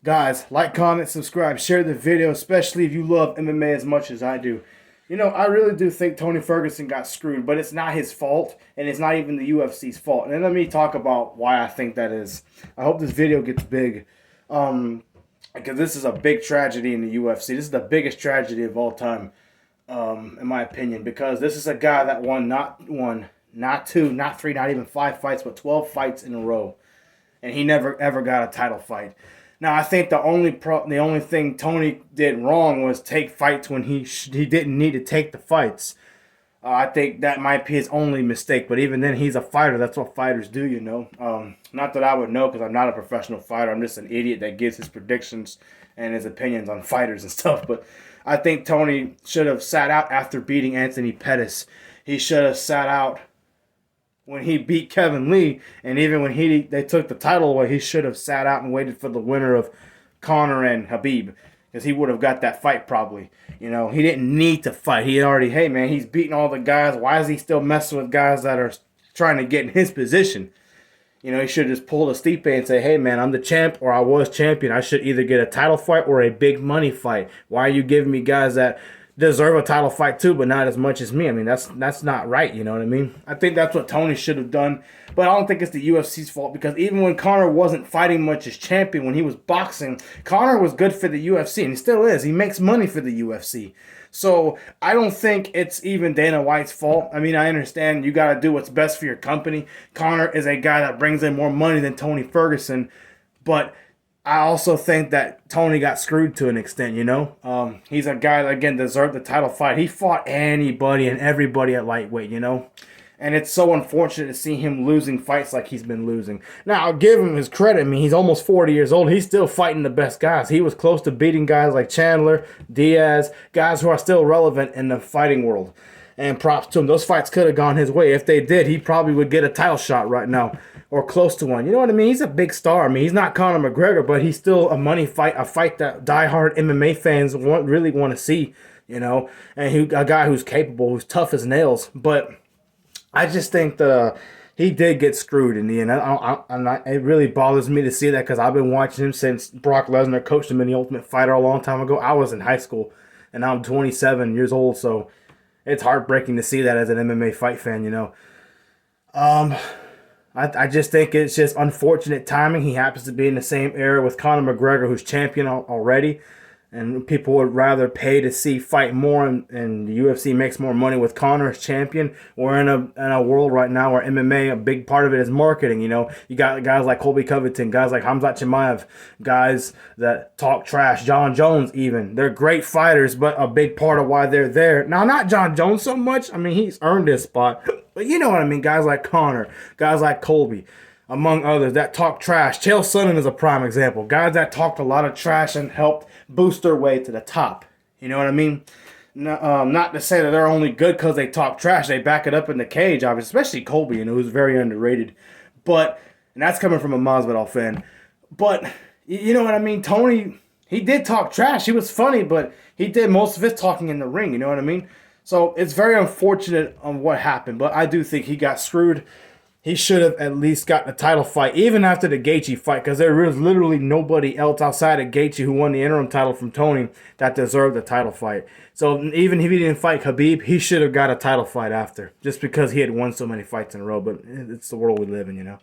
Guys, like, comment, subscribe, share the video, especially if you love MMA as much as I do. I really do think Tony Ferguson got screwed, but it's not his fault, and it's not even the UFC's fault. And then let me talk about why I think that is. I hope this video gets big, because this is a big tragedy in the UFC. This is the biggest tragedy of all time, in my opinion, because this is a guy that won not one, not two, not three, not even five fights, but 12 fights in a row, and he never ever got a title fight. Now, I think the only thing Tony did wrong was take fights when he didn't need to take the fights. I think that might be his only mistake. But even then, he's a fighter. That's what fighters do, you know. Not that I would know because I'm not a professional fighter. I'm just an idiot that gives his predictions and his opinions on fighters and stuff. But I think Tony should have sat out after beating Anthony Pettis. He should have sat out when he beat Kevin Lee, and even when they took the title away, he should have sat out and waited for the winner of Conor and Khabib, because he would have got that fight probably. He didn't need to fight. He already, hey man, he's beating all the guys. Why is he still messing with guys that are trying to get in his position? He should have just pulled a Stipe and say, hey man, I'm the champ, or I was champion. I should either get a title fight or a big money fight. Why are you giving me guys that deserve a title fight too, but not as much as me? I mean, that's not right, you know what I mean? I think that's what Tony should have done, but I don't think it's the UFC's fault, because even when Conor wasn't fighting much as champion, when he was boxing, Conor was good for the UFC, and he still is. He makes money for the UFC. So I don't think it's even Dana White's fault. I mean, I understand you got to do what's best for your company. Conor is a guy that brings in more money than Tony Ferguson, but I also think that Tony got screwed to an extent, He's a guy that, again, deserved the title fight. He fought anybody and everybody at lightweight, And it's so unfortunate to see him losing fights like he's been losing. Now, I'll give him his credit. I mean, he's almost 40 years old. He's still fighting the best guys. He was close to beating guys like Chandler, Diaz, guys who are still relevant in the fighting world. And props to him. Those fights could have gone his way. If they did, he probably would get a title shot right now, or close to one. You know what I mean? He's a big star. I mean, he's not Conor McGregor, but he's still a money fight, a fight that diehard MMA fans really want to see, and a guy who's capable, who's tough as nails. But I just think that he did get screwed in the end. It really bothers me to see that, because I've been watching him since Brock Lesnar coached him in The Ultimate Fighter a long time ago. I was in high school, and now I'm 27 years old, so it's heartbreaking to see that as an MMA fight fan, I just think it's just unfortunate timing. He happens to be in the same era with Conor McGregor, who's champion already. And people would rather pay to see fight more, and the UFC makes more money with Conor as champion. We're in a world right now where MMA, a big part of it is marketing. You got guys like Colby Covington, guys like Khamzat Chimaev, guys that talk trash, John Jones even. They're great fighters, but a big part of why they're there. Now, not John Jones so much. I mean, he's earned his spot. But you know what I mean? Guys like Conor, guys like Colby, among others, that talk trash. Chael Sonnen is a prime example. Guys that talked a lot of trash and helped boost their way to the top. You know what I mean? No, not to say that they're only good because they talk trash. They back it up in the cage, obviously, especially Colby, who's very underrated. And that's coming from a Masvidal fan. But, you know what I mean? Tony, he did talk trash. He was funny, but he did most of his talking in the ring. You know what I mean? So it's very unfortunate on what happened, but I do think he got screwed. He should have at least gotten a title fight, even after the Gaethje fight, because there was literally nobody else outside of Gaethje who won the interim title from Tony that deserved a title fight. So even if he didn't fight Khabib, he should have got a title fight after, just because he had won so many fights in a row. But it's the world we live in,